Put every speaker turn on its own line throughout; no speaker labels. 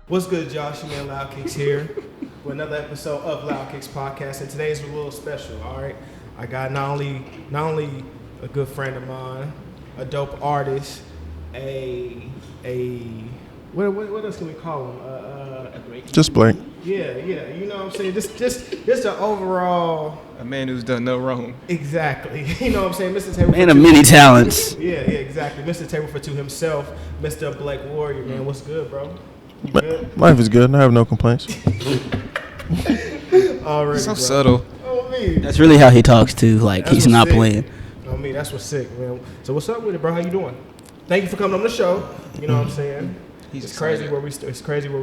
What's good, Josh? Your man Loudkicks here with another episode of Loudkicks Podcast, and today's a little special. All right, I got not only a good friend of mine, a dope artist, what else can we call him?
Just Blake.
Yeah, you know what I'm saying. Just an overall.
A man who's done no wrong.
Exactly. You know what I'm saying, Mr. Table.
Man of many talents.
Yeah, exactly. Mr. Table for Two himself, Mr. Blake Warrior. Man, what's good, bro? You good?
Life is good. I have no complaints.
Already,
So
bro.
subtle.
Oh, me.
That's really how he talks too. Like
That's
he's
what's
not
sick.
playing.
Oh, me. That's what's sick, man. So what's up with it, bro? How you doing? Thank you for coming on the show. You know what I'm saying? It's crazy where we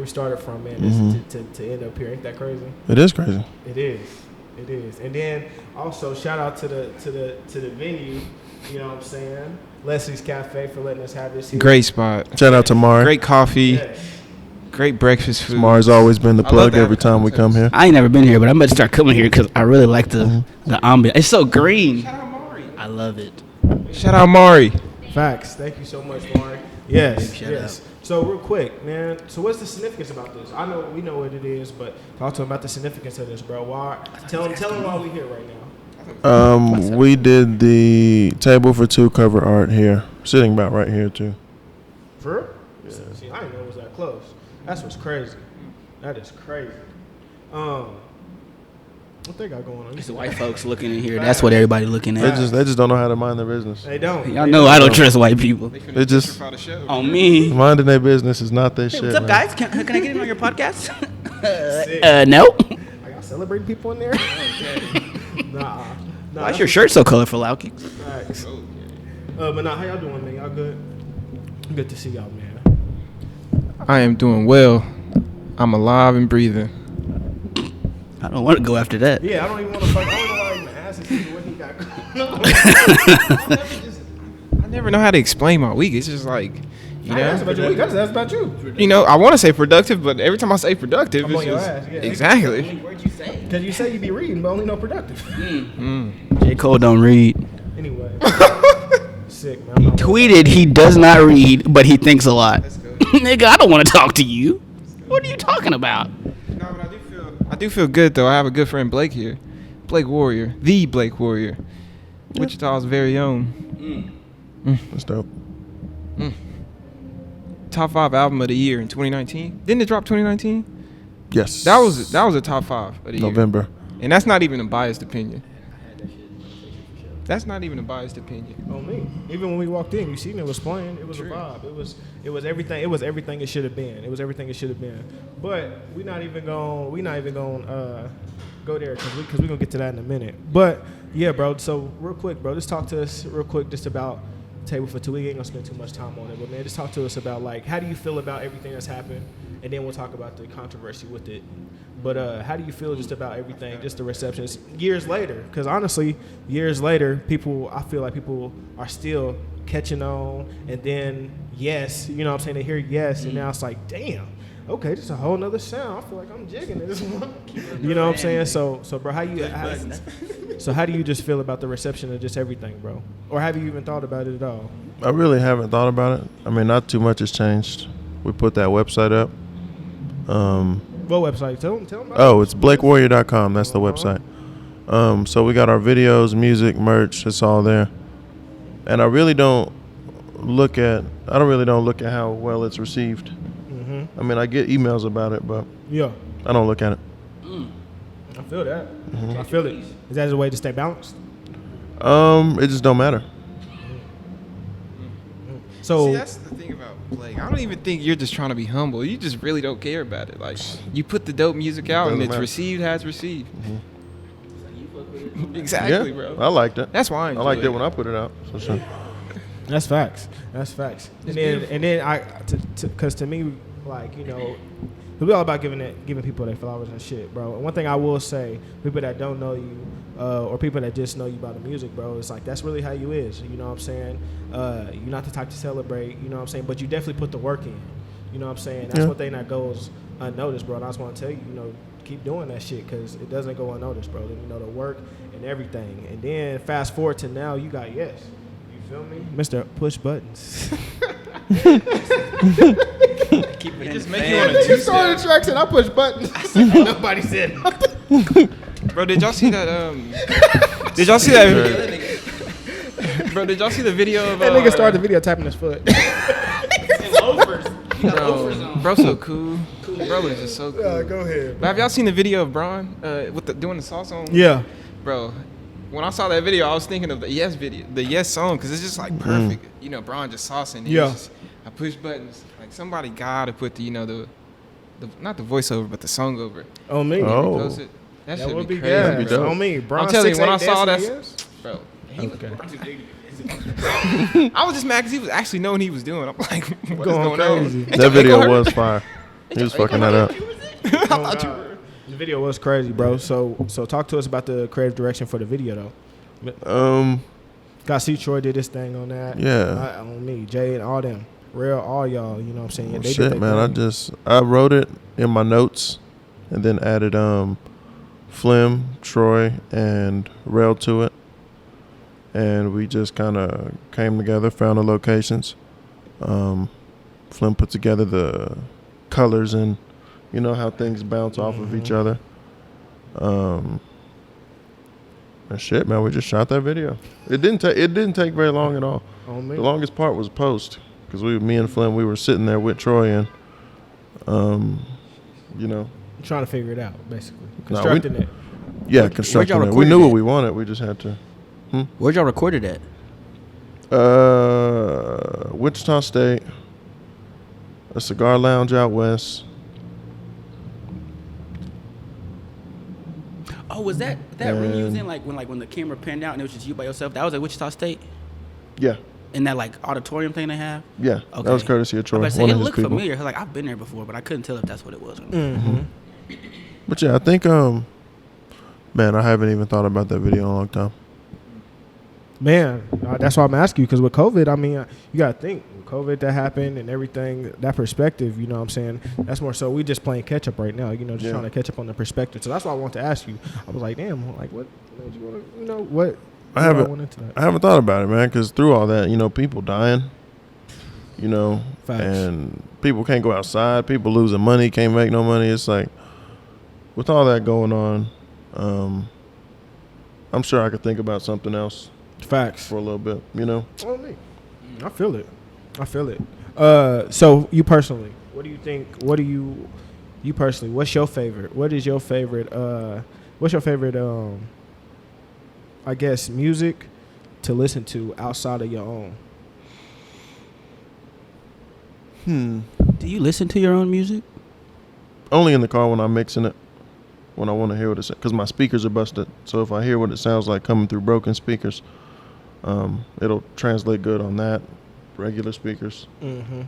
started from, man. To end up here, ain't that crazy?
It is crazy.
It is. And then also shout out to the venue. You know what I'm saying? Leslie's Cafe for letting us have this here.
Great spot.
Shout out to Mari.
Great coffee.
Yeah.
Great breakfast food.
Mari's always been the
I
plug
love
every time we come here.
I ain't never been here, but I'm about to start coming here because I really like the ambiance. It's so green.
Shout out Mari.
I love it.
Shout out Mari.
Facts. Thank you so much, Mari. Yes.
Big shout
Yes. So real quick, man. So what's the significance about this? We know what it is, but talk to them about the significance of this, bro. Why? Tell them why we here right now.
We did the Table for Two cover art here, sitting about right here too.
For real? Yeah. See, I didn't know it was that close. That's what's crazy. That is crazy. What they got going on?
It's the white folks looking in here. That's what everybody looking
They
at.
just don't know how to mind their business.
They don't.
Y'all know I don't trust white people.
They just
On me.
minding their business is not their
Hey,
shit.
what's up,
man.
guys? Can I get in on your podcast?
Sick.
No.
I got celebrating people in there. Nah.
Why's your shirt so colorful, Loudkicks?
Facts. But nah, how y'all doing, man? Y'all good? Good to see y'all, man.
I am doing well. I'm alive and breathing.
I don't want to go after that.
Yeah, I don't even want to fuck. I don't know why I even asked this what he got going on.
I never know how to explain my week. It's just like, you
I asked
know,
about your week. I just asked about you.
you know. I want to say productive, but every time I say productive,
I'm
it's
on your
just
ass, yeah.
exactly.
Where'd you say?
Because you say you be reading, but only know productive.
J. Cole don't read.
Anyway. Sick, man. I'm not-
Tweeted he does not read, but he thinks a lot. Nigga, I don't want to talk to you. What are you talking about?
No, but I do feel good though. I have a good friend Blake here, Blake Warrior, the Blake Warrior, Wichita's very own.
That's dope.
Top 5 album of the year in 2019. Didn't it drop 2019?
Yes.
That was a top 5 of the year.
November.
And that's not even a biased opinion. That's not even a biased opinion.
On me. Even when we walked in, you seen it was playing. It was a vibe. It was everything. It was everything it should have been. It was everything it should have been. But we not even going go there because we gonna get to that in a minute. But yeah, bro. So real quick, bro, just talk to us real quick just about Table for Two. We ain't gonna spend too much time on it, but man, just talk to us about like how do you feel about everything that's happened, and then we'll talk about the controversy with it. But how do you feel just about everything, just the receptions years later? Because honestly, years later, I feel like people are still catching on. And then, yes, you know what I'm saying? They hear yes, and now it's like, damn, okay, this is a whole nother sound. I feel like I'm jigging this one. You know what I'm saying? So bro, how do you just feel about the reception of just everything, bro? Or have you even thought about it at all?
I really haven't thought about it. I mean, not too much has changed. We put that website up.
What website? Tell them about
Oh, it's BlakeWarrior.com. That's the website. So we got our videos, music, merch. It's all there. And I really don't look at how well it's received.
Mm-hmm.
I mean, I get emails about it, but
Yeah,
I don't look at it.
I feel that. I feel it. Is that a way to stay balanced?
It just don't matter.
So
See, that's the thing about Blake. I don't even think you're just trying to be humble. You just really don't care about it. Like, you put the dope music out and
Doesn't
it's
matter.
received as received. Exactly,
Yeah,
bro.
I liked it.
That's why I
liked
enjoy
it when I put it out. For sure.
That's facts. That's facts. And then because to me, like, you know, we all about giving people their flowers and shit, bro. And one thing I will say, people that don't know you, or people that just know you by the music, bro, it's like that's really how you is. You know what I'm saying? You're not the type to celebrate. You know what I'm saying? But you definitely put the work in. You know what I'm saying? That's one thing that goes unnoticed, bro. And I just want to tell you, you know, keep doing that shit because it doesn't go unnoticed, bro. You know, the work and everything. And then fast forward to now, you got yes. You feel me? Mr. Push Buttons.
Keep
It
and
just make you want to
You started the tracks and I pushed buttons. Nobody said nothing.
Bro, did y'all see that? Did y'all see that? Bro, did y'all see the video of?
That nigga started the video tapping his foot.
Bro, so cool. Bro is just so cool.
Go ahead.
But have y'all seen the video of Braun with doing the sauce on?
Yeah.
Bro, when I saw that video, I was thinking of the Yes video, the Yes song, because it's just like perfect. You know, Braun just saucing.
Yeah.
Just, I push buttons. Like somebody gotta put the the not the voiceover, but the song over.
On me.
Oh.
Post it. That should
would
be
be
crazy.
good.
Bro.
On me. Bron
I'm telling you, when I
6'8"
saw that,
dancing, yes?
bro.
Okay.
I was just mad because he was actually knowing he was doing. I'm like, what's
Going
going
crazy.
on?
That video was fire. He was fucking that up.
I thought you were.
The video was crazy, bro. So talk to us about the creative direction for the video, though. Got see Troy did this thing on that.
Yeah.
On me, Jay, and all them. Real, all y'all. You know what I'm saying?
Well,
They did
shit,
their
man.
thing.
I wrote it in my notes, and then added Flim, Troy, and Rel to it, and we just kind of came together, found the locations. Flim put together the colors, and you know how things bounce off of each other. And shit, man, we just shot that video. It didn't take very long at all.
On me.
The longest part was post, because me and Flim, we were sitting there with Troy, and you know,
Trying to figure it out, basically.
No,
Constructing it.
yeah, constructing
y'all
it. We
recorded
knew what
it?
we wanted. We just had to.
Where'd y'all record it at?
Wichita State, a cigar lounge out west.
Oh, was that room you was
And-
in, like when the camera panned out and it was just you by yourself? That was at Wichita State?
Yeah,
In that like auditorium thing they have?
yeah.
Okay.
That was courtesy of Troy,
I
one
was about to say,
of
it
his
looked
people.
familiar. Like I've been there before, but I couldn't tell if that's what it was. Or not.
But yeah, I think man, I haven't even thought about that video in a long time.
Man, that's why I'm asking you, because with COVID, I mean, you got to think, with COVID that happened and everything, that perspective, you know what I'm saying? That's more so, we just playing catch up right now, you know, just
Yeah.
trying to catch up on the perspective. So that's why I wanted to ask you. I was like, damn, like, what made you want to, you know, what?
I haven't
went into that.
I haven't thought about it, man, because through all that, you know, people dying, you know,
Facts.
and people can't go outside, people losing money, can't make no money. It's like, with all that going on, I'm sure I could think about something else
Facts.
for a little bit, you know?
Oh, me. I feel it. So you personally, what do you think? You personally, what's your favorite? What's your favorite? I guess music to listen to outside of your own.
Do you listen to your own music?
Only in the car when I'm mixing it, when I want to hear what it says, because my speakers are busted. So if I hear what it sounds like coming through broken speakers, it'll translate good on that, regular speakers.
Mm-hmm.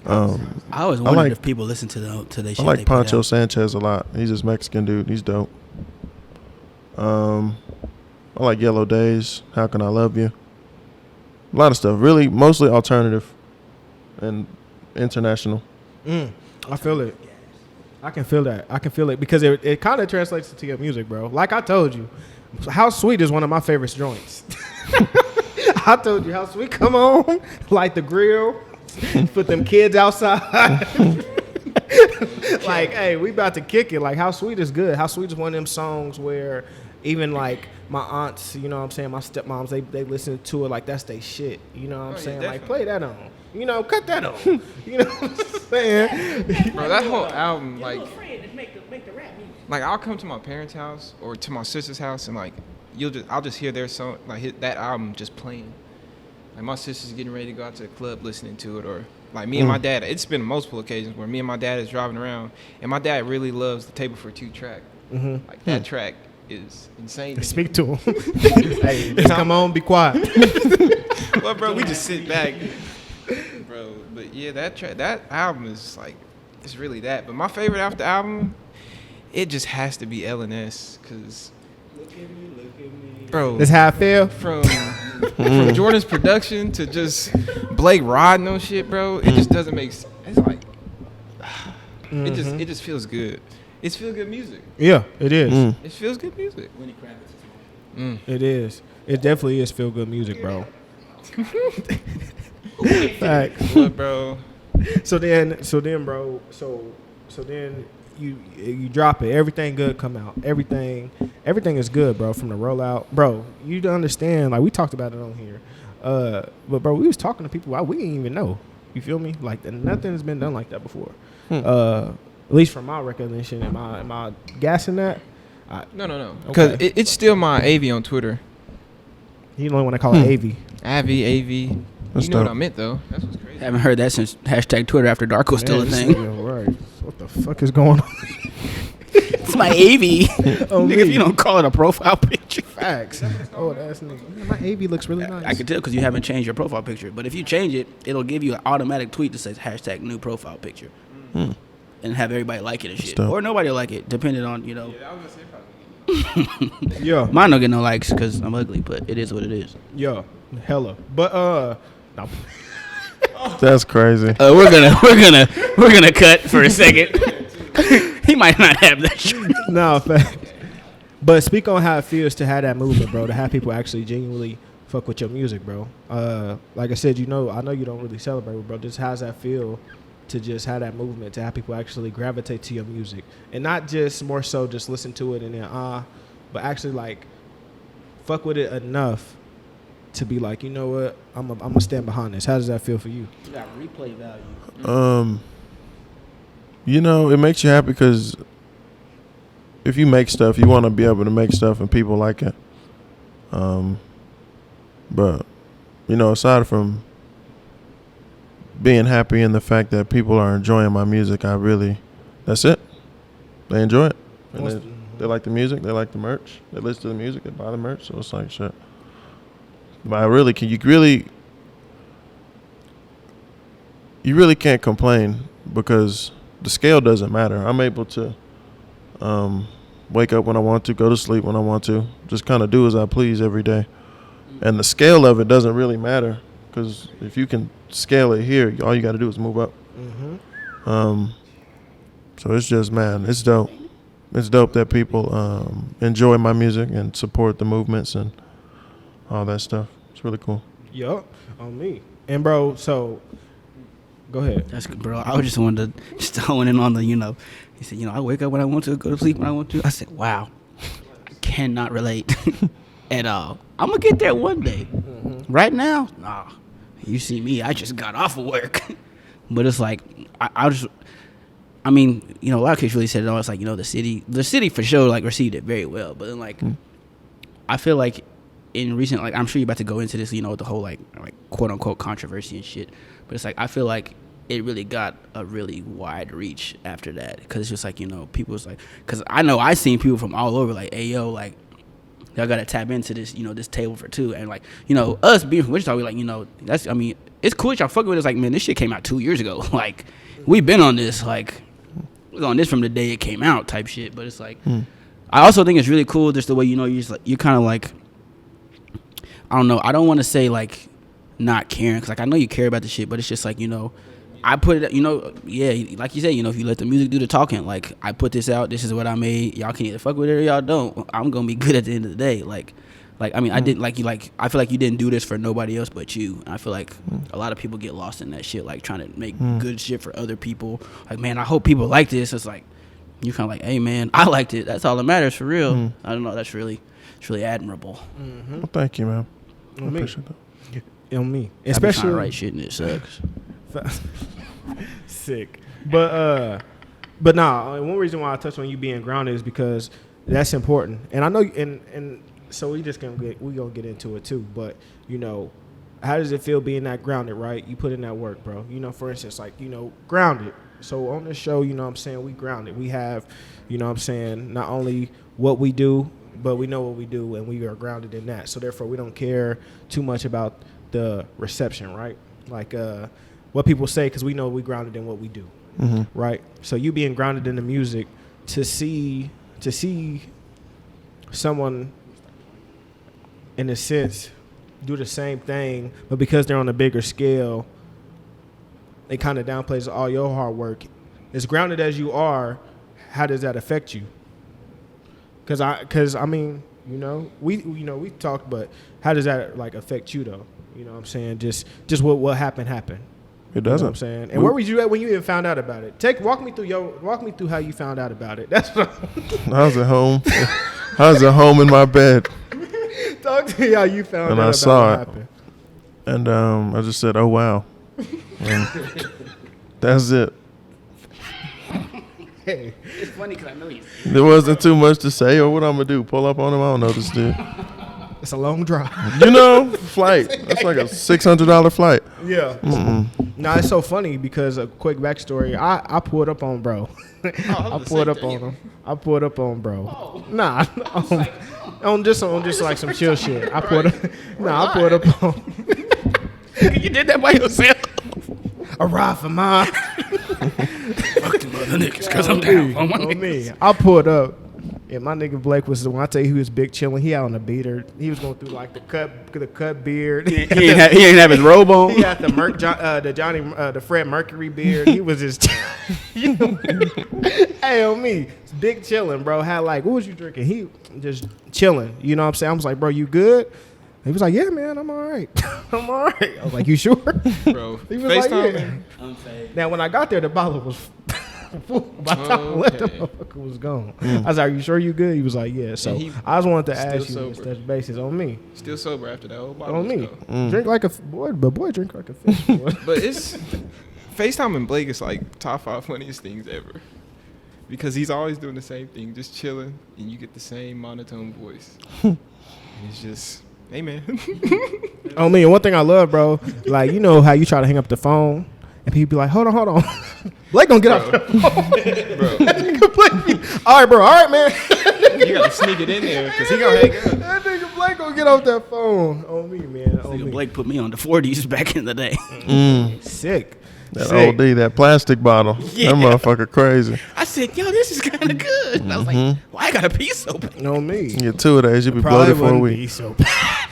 I always wondered
like-
if people listen to their shit.
I
they
like
put
Poncho
out.
Sanchez a lot. He's this Mexican dude. He's dope. I like Yellow Days, How Can I Love You? A lot of stuff. Really, mostly alternative and international.
I feel it. I can feel that. I can feel it because it kind of translates to your music, bro. Like I told you, How Sweet is one of my favorite joints. I told you How Sweet. Come on, light the grill, put them kids outside. Like, hey, we about to kick it. Like, How Sweet is good. How Sweet is one of them songs where even like my aunts, you know what I'm saying, my stepmoms, they listen to it like that's they shit. You know what I'm
Oh, yeah,
saying? Like,
definitely.
play that on. You know, cut that on. You know what I'm saying?
Bro, that whole album, like I'll come to my parents' house or to my sister's house and like I'll just hear their song, like that album just playing. Like my sister's getting ready to go out to the club listening to it, or like me and my dad. It's been multiple occasions where me and my dad is driving around, and my dad really loves the Table for Two track. Like that track is insane.
Speak to him. Hey, just come on, be quiet.
Well, bro, we just sit back, bro. But yeah, that album is like, it's really that. But my favorite after album, it just has to be LNS, cause bro,
That's how I feel.
from Jordan's production to just Blake riding on shit, bro, it just doesn't make sense. It's like it just feels good. It's feel good music.
Yeah, it is.
It feels good music.
It is. It definitely is feel good music, bro. Facts.
What, bro?
So then, bro. So then you drop it. Everything good come out. Everything is good, bro. From the rollout, bro. You don't understand. Like we talked about it on here. But bro, we was talking to people we didn't even know. You feel me? Like nothing's been done like that before. At least from my recollection. Am I gassing that?
No. Because it's still my AV on Twitter.
You don't want to call it AV.
AV. You
That's
know
dope.
what I meant though. That's what's crazy.
Haven't heard that since hashtag Twitter after dark was still a thing.
Right. What the fuck is going on?
It's my AV. Nigga, if you don't call it a profile picture.
Facts. Oh, that's nigga. My AV looks really nice.
I can tell because you haven't changed your profile picture. But if you change it, it'll give you an automatic tweet that says hashtag new profile picture. And have everybody like it and shit.
Dope.
Or nobody will like it, depending on, you know.
Yeah, I was gonna say probably.
Yeah.
Mine don't get no likes because I'm ugly, but it is what it is.
Yeah. Hella. But no.
That's crazy.
We're gonna cut for a second. He might not have that shit.
No, fact. But speak on how it feels to have that movement, bro. To have people actually genuinely fuck with your music, bro. Like I said, I know you don't really celebrate, bro. Just how's that feel to just have that movement, to have people actually gravitate to your music, and not just more so just listen to it and then but actually like fuck with it enough to be like, you know what, I'm gonna stand behind this. How does that feel for you?
You got replay value.
You know, it makes you happy because if you make stuff, you want to be able to make stuff and people like it. But you know, aside from being happy in the fact that people are enjoying my music, that's it. They enjoy it. And they like the music. They like the merch. They listen to the music. They buy the merch. So it's like shit. But you really can't complain because the scale doesn't matter. I'm able to wake up when I want to, go to sleep when I want to, just kind of do as I please every day. And the scale of it doesn't really matter because if you can scale it here, all you got to do is move up. So it's just, man, it's dope. It's dope that people enjoy my music and support the movements and all that stuff. It's really cool.
Yup, on me. And bro, so go ahead.
That's good, bro. I was just wanted to just hone in on the, you know, he said, you know, I wake up when I want to, go to sleep when I want to. I said, wow, I cannot relate at all. I'm going to get there one day. Right now, nah. You see me, I just got off of work. But it's like, I mean, you know, Loudkicks really said it all. It's like, you know, the city for sure, like, received it very well. But then, like, I feel like in recent, like, I'm sure you're about to go into this, you know, the whole, like quote-unquote controversy and shit. But it's like, I feel like it really got a really wide reach after that. Because it's just like, you know, people was like, because I know I seen people from all over, like, hey, yo, like, y'all got to tap into this, you know, this table for two. And, like, you know, us being from Wichita, we like, you know, that's, I mean, it's cool that y'all fucking with us. Like, man, this shit came out 2 years ago. Like, we've been on this, like, we was on this from the day it came out type shit. But it's like, I also think it's really cool just the way, you know, you're kind of like, I don't know, I don't want to say, like, not caring, because, like, I know you care about the shit, but it's just like, you know, I put it, you know, yeah, like you said, you know, if you let the music do the talking, like, I put this out, this is what I made, y'all can either fuck with it or y'all don't. I'm gonna be good at the end of the day. Like I mean, I didn't, like, you, like, I feel like you didn't do this for nobody else but you. And I feel like a lot of people get lost in that shit, like, trying to make good shit for other people. Like, man, I hope people like this. It's like, you kind of like, hey, man, I liked it. That's all that matters for real. I don't know, it's really admirable.
Well, thank you, man. I
me.
appreciate that.
On me.
Especially
Especially
trying to write shit and it sucks.
Sick. But nah, one reason why I touched on you being grounded is because that's important. And I know, and so we gonna get into it too. But, you know, how does it feel being that grounded, right? You put in that work, bro. You know, for instance, like, you know, grounded. So on this show, you know what I'm saying, we grounded. We have, you know what I'm saying, not only what we do, but we know what we do, and we are grounded in that. So therefore, we don't care too much about the reception, right? Like what people say, because we know we grounded in what we do, right? So you being grounded in the music, to see someone, in a sense, do the same thing, but because they're on a bigger scale, it kind of downplays all your hard work. As grounded as you are, how does that affect you? Because I mean, you know, we talked, but how does that, like, affect you though? You know what I'm saying? Just what happened.
It doesn't.
You know what I'm saying? And where were you at when you even found out about it? Walk me through how you found out about it. That's what
I was at home. I was at home in my bed.
Talk to me how you found out
And I
about
saw
what
it.
happened.
And I just said, oh, wow. And that's it.
Hey.
It's funny because I know he's.
There wasn't too much to say, or what I'm going to do? Pull up on him? I don't know this dude.
It's a long drive.
You know, flight. That's like a $600 flight.
Yeah. Nah, it's so funny because a quick backstory. I pulled up on bro. I pulled up on him. I pulled up on bro.
Oh.
Nah, on just like some chill shit. I pulled up. Nah, I pulled up on.
You did that by yourself.
A ride for mine.
Fuck them other niggas because I'm down on my
On
niggas.
me. I pulled up. And my nigga Blake was the one. I tell you, he was big chilling. He out on the beater. He was going through like the cut beard.
He ain't have his robe on.
He had the Fred Mercury beard. He was just, you know, hey, on me, big chilling, bro. Had like, what was you drinking? He just chilling. You know what I'm saying? I was like, bro, you good? He was like, yeah, man, I'm all right. I'm all right. I was like, you sure?
Bro,
He was like,
FaceTime.
yeah. Now, when I got there, the bottle was full. By the time I left, the motherfucker was gone. I was like, are you sure you good? He was like, yeah. So I just wanted to ask you, touch bases on me.
Still sober after that whole bottle.
On me.
Go.
Drink like a boy, but boy, drink like a fish. Boy.
But it's FaceTime and Blake is like top 5 funniest things ever. Because he's always doing the same thing, just chilling, and you get the same monotone voice. And it's just, hey man.
Oh me, and one thing I love, bro, like you know how you try to hang up the phone, and people be like, hold on. Blake gonna get off the phone.
Bro.
That nigga Blake, all right, bro, all right, man.
You gotta sneak it in there because he gonna hang up.
That nigga Blake gonna get off that phone. On me, man. On
Nigga
me.
Blake put me on the 40s back in the day.
Sick.
That
Sick.
OD, that plastic bottle.
Yeah.
That motherfucker crazy.
I said, yo, this is kind of good. And I was like, why I got a piece so bad?
On me.
You get 2 of those, you be
Probably
bloated for a
wouldn't
week.
be so bad.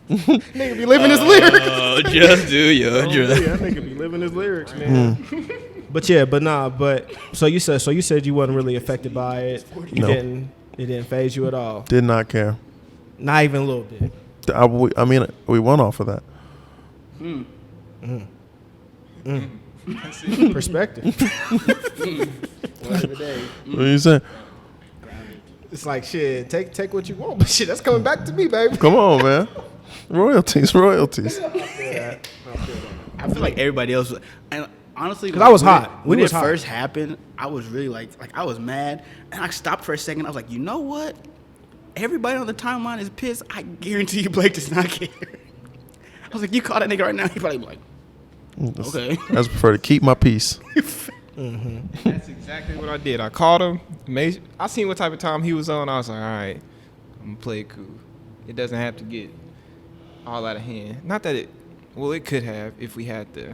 Nigga be living his lyrics.
Oh, just do your
Oh,
drug.
yeah, that nigga be living his lyrics, man. But yeah, but so you said you wasn't really affected by it. You
No.
didn't. It didn't phase you at all.
Did not care.
Not even a little bit.
I mean, we won off of that.
Perspective.
What are you saying?
It's like shit. Take what you want, but shit, that's coming back to me, baby.
Come on, man. Royalties.
I feel like everybody else, and honestly,
'Cause I was hot.
When
We was
it
hot.
first happened, I was really like I was mad, and I stopped for a second. I was like, you know what? Everybody on the timeline is pissed. I guarantee you, Blake does not care. I was like, you call that nigga right now, he probably be like, okay.
I just prefer to keep my peace.
That's exactly what I did. I called him. I seen what type of time he was on. I was like, all right, I'm going to play it cool. It doesn't have to get all out of hand. Not that it could have if we had to.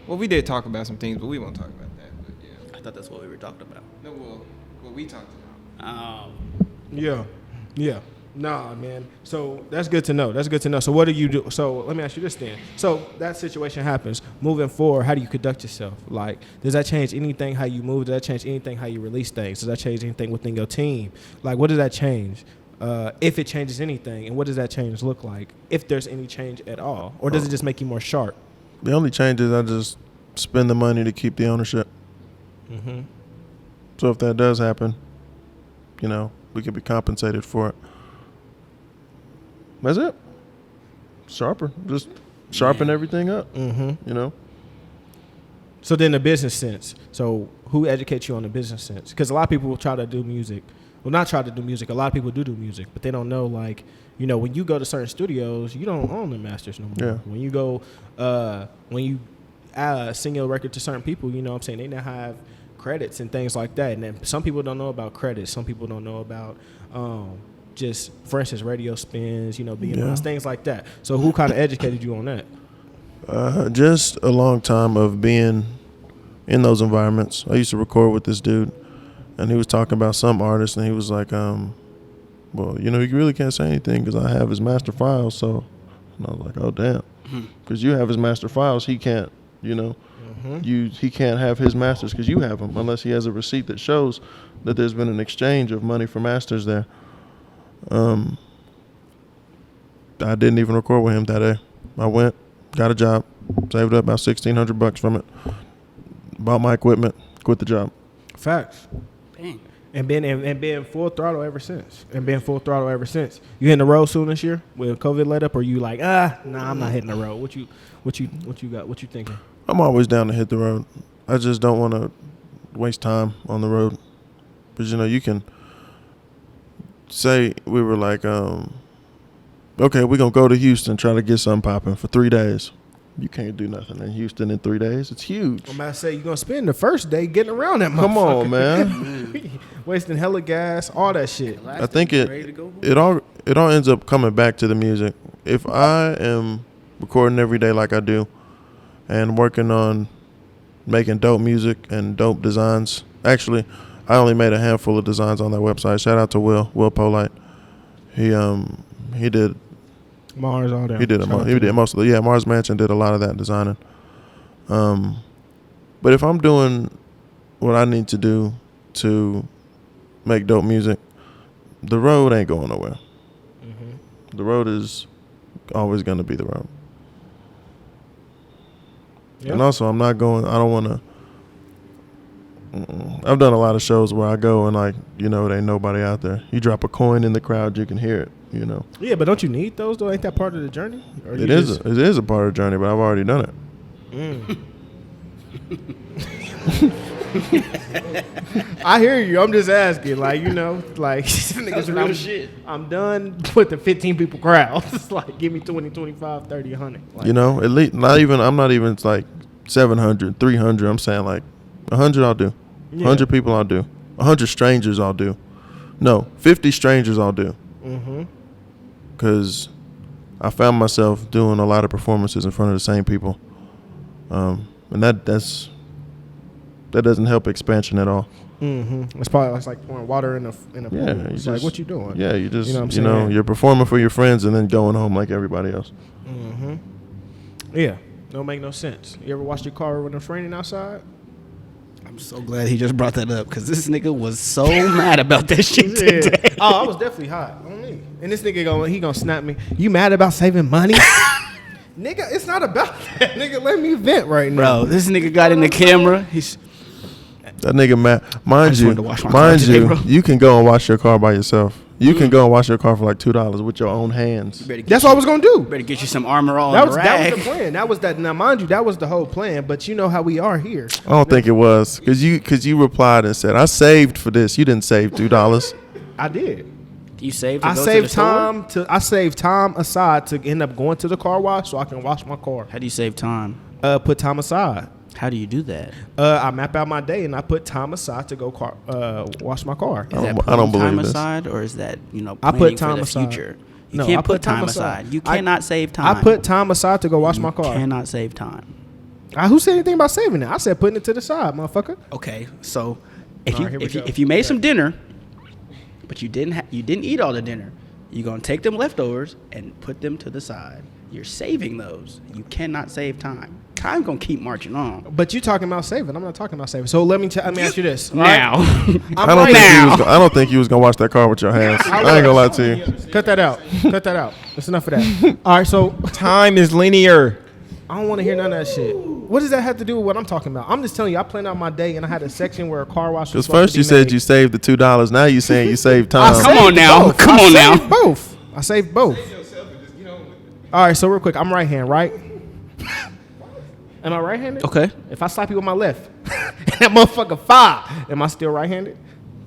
Well, we did talk about some things, but we won't talk about that. But yeah.
I thought that's what we were talking about.
No, what we talked about.
Yeah. Nah, man. So that's good to know. So what do you do? So let me ask you this then. So that situation happens. Moving forward, how do you conduct yourself? Like, does that change anything how you move? Does that change anything how you release things? Does that change anything within your team? Like, what does that change? If it changes anything, and what does that change look like? If there's any change at all, or does it just make you more sharp?
The only change is I just spend the money to keep the ownership.
Mm-hmm.
So if that does happen, you know, we could be compensated for it. That's it. Sharper. Just sharpen everything up.
Mm-hmm.
You know?
So then the business sense. So who educates you on the business sense? Because a lot of people will try to do music. Well, not try to do music. A lot of people do music, but they don't know, like, you know, when you go to certain studios, you don't own the masters no more.
Yeah.
When you go, when you sing your record to certain people, you know what I'm saying, they now have credits and things like that. And then some people don't know about credits. Some people don't know about just, for instance, radio spins, you know, BMIs, things like that. So who kind of educated you on that?
Just a long time of being in those environments. I used to record with this dude, and he was talking about some artist, and he was like, well, you know, you really can't say anything because I have his master files. So, and I was like, oh, damn. Because you have his master files, he can't, you know. He can't have his masters because you have them unless he has a receipt that shows that there's been an exchange of money for masters there. I didn't even record with him that day. I went, got a job, Saved up about $1,600 from it. Bought my equipment. Quit the job.
Facts.
Dang.
And been full throttle ever since. You hitting the road soon this year when COVID let up, or you like, nah, I'm not hitting the road. What you got? What you thinking?
I'm always down to hit the road. I just don't want to waste time on the road. Because, you can say we were like, okay, we're going to go to Houston, try to get something popping for 3 days. You can't do nothing in Houston in 3 days. It's huge.
I'm about to say, you're going to spend the first day getting around that motherfucker.
Come on, man.
Wasting hella gas, all that shit.
I think it all ends up coming back to the music. If I am recording every day like I do and working on making dope music and dope designs. Actually, I only made a handful of designs on that website. Shout out to Will Polite. He did
Mars, all that.
He did most of it. Yeah, Mars Mansion did a lot of that designing. But if I'm doing what I need to do to make dope music, the road ain't going nowhere. Mm-hmm. The road is always going to be the road. Yep. And also, I don't want to. I've done a lot of shows where I go and there ain't nobody out there. You drop a coin in the crowd, you can hear it.
Yeah, but don't you need those though? Ain't that part of the journey? Or
it is a part of the journey, but I've already done it.
I hear you. I'm just asking, niggas
shit.
I'm done with the 15 people crowd. It's like, give me 20, 25, 30, 100.
At least I'm not even 700, 300. I'm saying 100 I'll do. 100 people I'll do. 100 strangers I'll do. No, 50 strangers I'll do. Mm-hmm. Because I found myself doing a lot of performances in front of the same people, and that doesn't help expansion at all.
Mm-hmm. It's probably like pouring water in a pool. It's like, what you doing?
Yeah, you just you're performing for your friends and then going home like everybody else.
Mm-hmm. Yeah, don't make no sense. You ever wash your car when it's raining outside?
I'm so glad he just brought that up because this nigga was so mad about that shit today.
Oh, I was definitely hot on me. And this nigga gonna snap me. You mad about saving money? Nigga, it's not about that. Nigga, let me vent right now.
Bro, this nigga got in the camera.
That nigga mad. Mind you, you can go and wash your car by yourself. You can go and wash your car for $2 with your own hands.
That's what I was gonna do.
Better get you some armor all
that was the plan. Now, mind you, that was the whole plan. But you know how we are here.
I don't think it was because you replied and said, "I saved for this." You didn't save $2.
I did.
You saved.
I saved time aside to end up going to the car wash so I can wash my car.
How do you save time?
Put time aside.
How do you do that?
I map out my day and I put time aside to go wash my car.
Is that
I don't believe
time
this.
aside, or is that
I put time
for the
aside.
future? You can't put time aside. You cannot save time.
I put time aside to go wash my car.
You cannot save time.
Who said anything about saving it? I said putting it to the side, motherfucker.
Okay, so if you made some dinner, but you didn't eat all the dinner, you're gonna take them leftovers and put them to the side. You're saving those. You cannot save time. Time's gonna keep marching on.
But you talking about saving. I'm not talking about saving. So let me ask you this.
Now.
I don't think you was gonna wash that car with your hands. I ain't gonna lie to you.
Cut that out. That's enough of that. All right, so
Time is linear.
I don't want to hear none of that shit. What does that have to do with what I'm talking about? I'm just telling you, I planned out my day and I had a section where a car wash was
because first you said you saved the $2. Now you saying you saved time.
Come on now.
I saved both. All right, so real quick, I'm right hand, right? Am I right-handed?
Okay.
If I slap you with my left, and that motherfucker fire, am I still right-handed?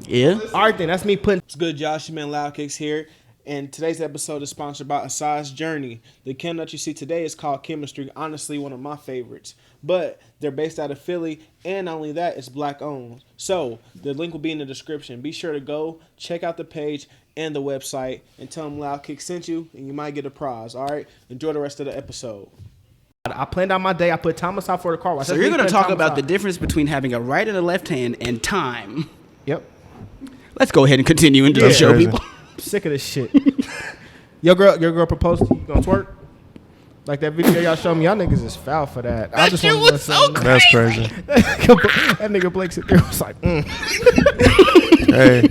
Yeah.
All right, then. That's me putting. It's good, Josh. Man, Loudkicks here. And today's episode is sponsored by Assuage Journey. The candle that you see today is called Chemistry. Honestly, one of my favorites. But they're based out of Philly. And not only that, it's black owned. So the link will be in the description. Be sure to go check out the page and the website and tell them Loudkicks sent you. And you might get a prize. All right? Enjoy the rest of the episode. I planned out my day. I put time aside for the car wash.
So you're going to talk about the difference between having a right and a left hand and time.
Yep.
Let's go ahead and continue into the show, people.
I'm sick of this shit. Your girl proposed to you. Gonna twerk? Like that video y'all showed me. Y'all niggas is foul for that.
That shit was so crazy.
That's crazy.
That nigga Blake sit there was like,
Hey,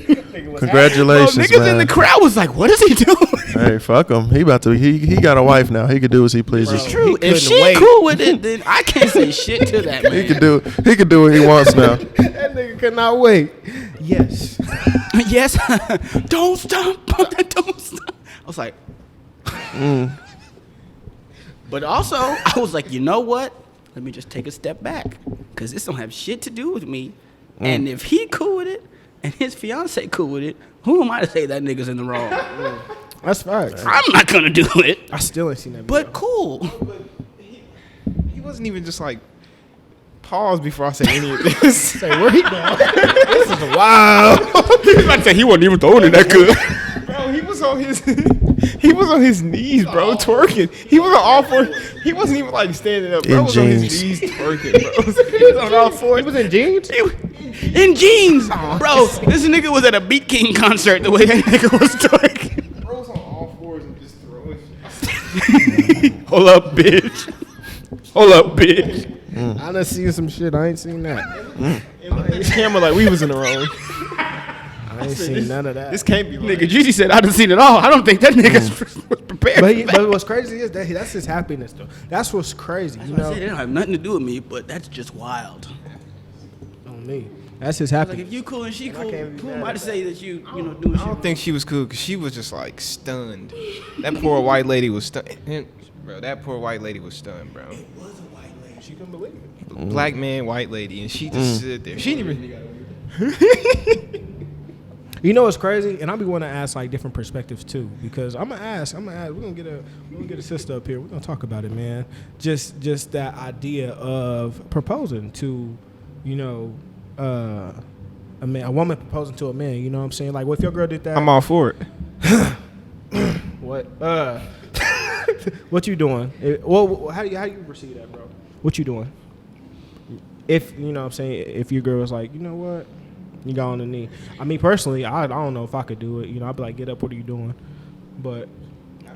Congratulations,
niggas
man.
in the crowd was like, "What is he doing?"
Hey, fuck him. He about to. He got a wife now. He could do as he pleases.
It's true.
He
If she
couldn't wait.
cool with it, then I can't say shit to that man.
He could do. He could do what he wants now.
That nigga could not wait. Yes.
Yes. Don't stop. Don't stop. I was like, But also, I was like, you know what? Let me just take a step back, because this don't have shit to do with me. And if he cool with it, and his fiance cool with it, who am I to say that nigga's in the wrong?
That's facts.
I'm not gonna do it.
I still ain't seen that.
But cool.
But he wasn't even just like pause before I say any of this.
Say where he going? This is wild.
I said he wasn't even throwing it that good. Bro, he was on his knees, bro, twerking. He was on all fours. He wasn't even like standing up. Bro
In
was on his
jeans.
knees twerking, bro.
He was on all fours. He was in jeans.
In jeans. Bro, this nigga was at a Beat King concert the way that nigga was twerking.
Bro was on all fours and just throwing shit.
Hold up, bitch. Hold up, bitch.
I done seen some shit. I ain't seen that.
His camera like we was in the wrong.
I ain't seen none of that.
This can't be
Nigga, Jeezy said I done seen it all. I don't think that nigga was prepared.
But what's crazy is that that's his happiness though. That's what's crazy. You
I
know,
said it don't have nothing to do with me, but that's just wild.
on me. That's his
Like
happiness.
if you cool and she cool,
can't be
who
mad
am I
at
to say that you doing
I
shit?
don't think she was cool because she was just like stunned. That poor white lady was stunned. Bro, that poor white lady was stunned, bro.
It was a white lady.
She couldn't believe it.
Black man, white lady, and she just stood there. She didn't even.
You know what's crazy? And I be wanting to ask like different perspectives too, because I'm gonna ask. We're gonna get a sister up here. We're gonna talk about it, man. Just that idea of proposing to, you know, a woman proposing to a man. You know what I'm saying? Like, what if your girl did that?
I'm all for it.
What? What you doing? Well, how do you receive that, bro? What you doing? If you know what I'm saying, if your girl was like, you know what, you got on the knee. I mean, personally, I don't know if I could do it. You know, I'd be like, get up, what are you doing? But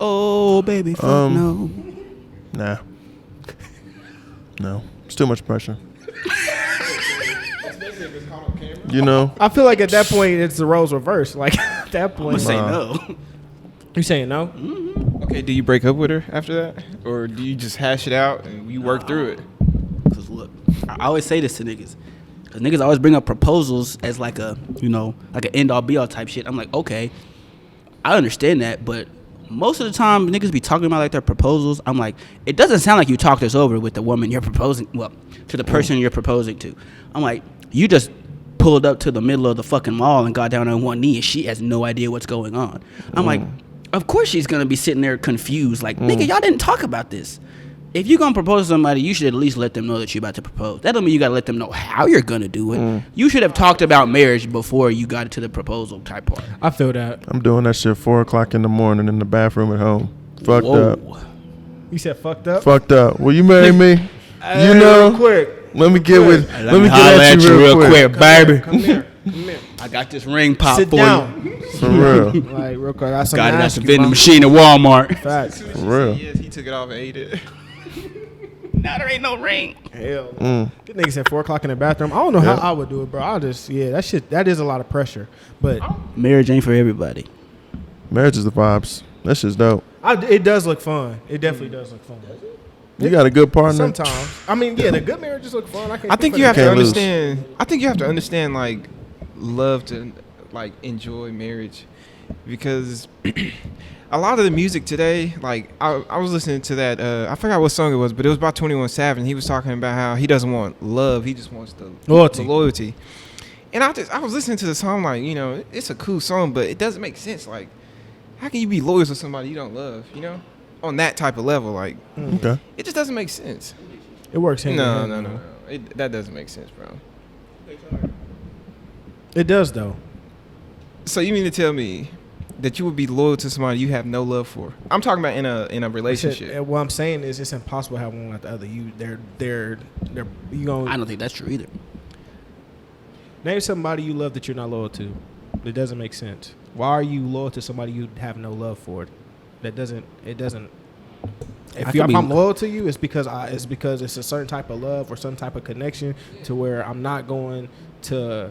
Oh baby, fuck no.
Nah. No. It's too much pressure. You know?
I feel like at that point it's the roles reversed. Like at that point,
Say no.
you saying no?
Okay, do you break up with her after that, or do you just hash it out and you work through it?
Cause look, I always say this to niggas. Cause niggas always bring up proposals as like a, you know, like an end all be all type shit. I'm like, okay, I understand that, but most of the time niggas be talking about like their proposals. I'm like, it doesn't sound like you talked this over with the woman you're proposing, well, to the person you're proposing to. I'm like, you just pulled up to the middle of the fucking mall and got down on one knee and she has no idea what's going on. I'm like, of course she's gonna be sitting there confused, like, nigga, y'all didn't talk about this. If you're gonna propose to somebody, you should at least let them know that you're about to propose. That don't mean you gotta let them know how you're gonna do it. You should have talked about marriage before you got to the proposal type part.
I feel that.
I'm doing that shit 4 o'clock in the morning in the bathroom at home. Fucked up.
You said fucked up.
Fucked up. Will you marry me?
Hey,
You know?
real quick.
Let me get with.
Hey,
Let me get at you real quick.
baby.
Come here. Come here.
I got this ring pop
Sit
for
down.
you.
For real.
Like real quick. I
Got it at the vending machine at Walmart.
Facts.
For real.
Yes, he took it off and ate it.
Now there ain't no ring.
Hell. This nigga said 4 o'clock in the bathroom. I don't know how I would do it, bro. That is a lot of pressure. But
Marriage ain't for everybody.
Marriage is the vibes. That shit's dope.
it does look fun. It definitely does look fun.
You got a good partner.
Sometimes. I mean, yeah, the good marriages look fun.
I think you have to
Can't lose.
understand. I think you have to understand like love to like enjoy marriage, because a lot of the music today, like I was listening to that. I forgot what song it was, but it was about 21 Savage. And he was talking about how he doesn't want love, he just wants the loyalty. And I was listening to the song like, you know, it's a cool song, but it doesn't make sense. Like, how can you be loyal to somebody you don't love? You know, on that type of level, like
Okay.
it just doesn't make sense.
It works hand in
No,
hand,
no,
though.
no. That doesn't make sense, bro.
It does though.
So you mean to tell me that you would be loyal to somebody you have no love for? I'm talking about in a relationship.
And what I'm saying is, it's impossible to have one like the other. They're you gonna
I don't think that's true either.
name somebody you love that you're not loyal to. It doesn't make sense. Why are you loyal to somebody you have no love for? It doesn't. If I'm loyal to you, it's because it's a certain type of love or some type of connection to where I'm not going to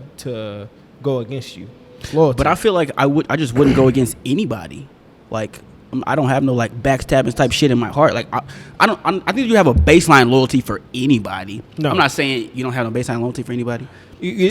go against you. Loyalty.
But I feel like I just wouldn't go against anybody. Like, I don't have no like backstabbing type shit in my heart. Like I think you have a baseline loyalty for anybody. No. I'm not saying you don't have no baseline loyalty for anybody.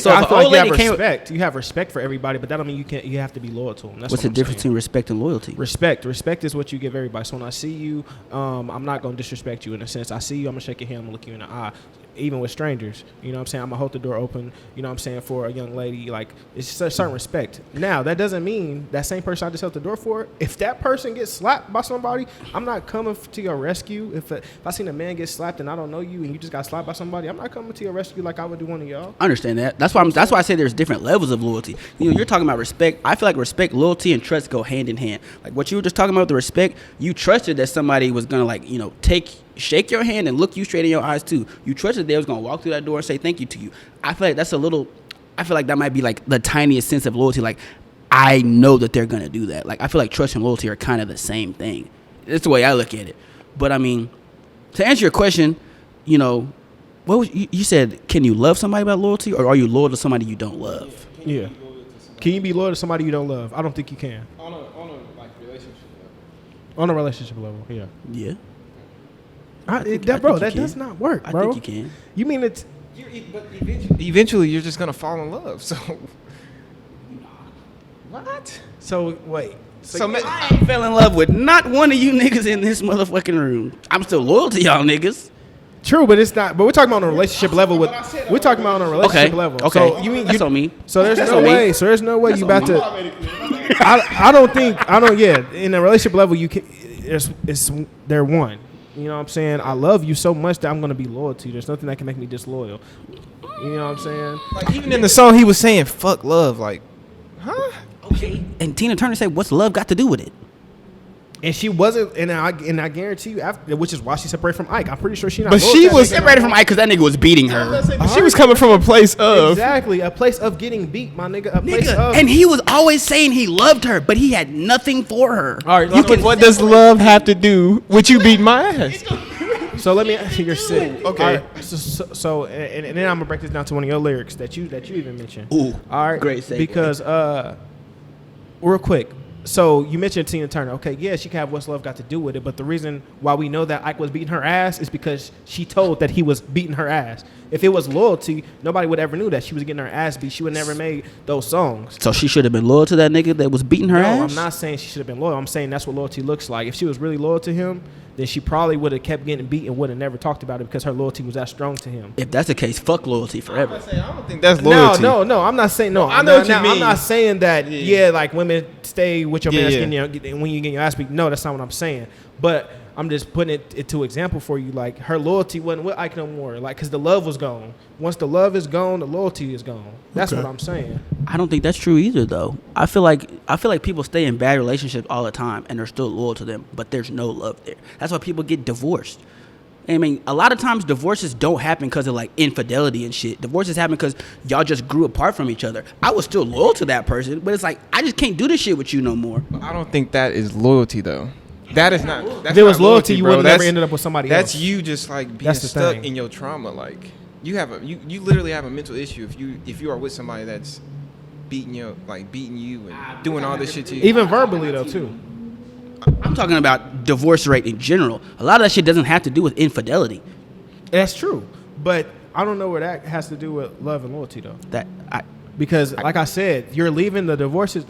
So I feel like you have respect. You have respect for everybody, but that don't mean you have to be loyal to them. That's
what's the difference between respect and loyalty?
Respect is what you give everybody. So when I see you, I'm not gonna disrespect you in a sense. I see you, I'm gonna shake your hand, I'm gonna look you in the eye. Even with strangers, you know what I'm saying? I'm gonna hold the door open, you know what I'm saying, for a young lady. Like, it's just a certain respect. Now, that doesn't mean that same person I just held the door for, if that person gets slapped by somebody, I'm not coming to your rescue. If I seen a man get slapped and I don't know you and you just got slapped by somebody, I'm not coming to your rescue like I would do one of y'all.
I understand that. That's why I say there's different levels of loyalty. You know, you're talking about respect. I feel like respect, loyalty, and trust go hand in hand. Like what you were just talking about with the respect, you trusted that somebody was gonna, like, you know, shake your hand and look you straight in your eyes too. You trusted they was gonna walk through that door and say thank you to you. I feel like that might be like the tiniest sense of loyalty. Like, I know that they're gonna do that. Like, I feel like trust and loyalty are kind of the same thing. That's the way I look at it. But I mean, to answer your question, you know, what was, you said, can you love somebody about loyalty, or are you loyal to somebody you don't love?
Yeah. Can you be loyal to somebody you don't love? I don't think you can.
On a like relationship level.
On a relationship level, yeah.
Yeah.
That does not work, bro.
I think you can.
You mean it's...
But eventually you're just going to fall in love, so... What?
So, wait.
I ain't fell in love with not one of you niggas in this motherfucking room. I'm still loyal to y'all niggas.
True, but it's not. But we're talking about on a relationship level. We're talking about on a relationship level.
Okay.
So you mean
that's on me.
So there's no way. So there's no way you about to. I don't. Yeah, in a relationship level, you can. They're one. You know what I'm saying? I love you so much that I'm gonna be loyal to you. There's nothing that can make me disloyal. You know what I'm saying?
Like, even in the song, he was saying "fuck love." Like, huh?
Okay. And Tina Turner said, "What's love got to do with it?"
And she wasn't, and I guarantee you, after, which is why she separated from Ike. I'm pretty sure she not.
But she was separated from Ike because that nigga was beating her.
She was coming from a place of
a place of getting beat, my nigga. A place of,
and he was always saying he loved her, but he had nothing for her.
All right,
what does love have to do with you beating my ass?
So let me ask you, you're sick.
Okay.
Right, so and then I'm gonna break this down to one of your lyrics that you even mentioned.
Ooh.
All right.
Great segue.
Because real quick. So you mentioned Tina Turner. Okay, yeah, she can have what's love got to do with it, but the reason why we know that Ike was beating her ass is because she told that he was beating her ass. If it was loyalty, nobody would ever knew that she was getting her ass beat. She would never made those songs.
So she should have been loyal to that nigga that was beating her ass?
No, I'm not saying she should have been loyal. I'm saying that's what loyalty looks like. If she was really loyal to him, then she probably would have kept getting beat and would have never talked about it because her loyalty was that strong to him.
If that's the case, fuck loyalty forever.
I don't think that's loyalty.
No, I'm not saying no.
I know what you mean.
I'm not saying that. Yeah, like women stay with your man when you get your ass beat. No, that's not what I'm saying. But I'm just putting it to example for you. Like, her loyalty wasn't with Ike no more. Like, because the love was gone. Once the love is gone, the loyalty is gone. That's what I'm saying.
I don't think that's true either, though. I feel like people stay in bad relationships all the time and they're still loyal to them, but there's no love there. That's why people get divorced. I mean, a lot of times divorces don't happen because of like infidelity and shit. Divorces happen because y'all just grew apart from each other. I was still loyal to that person, but it's like, I just can't do this shit with you no more.
I don't think that is loyalty, though. That is not. If
it was loyalty, you would have never ended up with somebody else.
That's you just like being stuck in your trauma. Like, you literally have a mental issue if you are with somebody that's beating you and doing all this shit to you.
Even verbally though too.
I'm talking about divorce rate in general. A lot of that shit doesn't have to do with infidelity.
That's true, but I don't know where that has to do with love and loyalty though. Because like I said, you're leaving the divorces.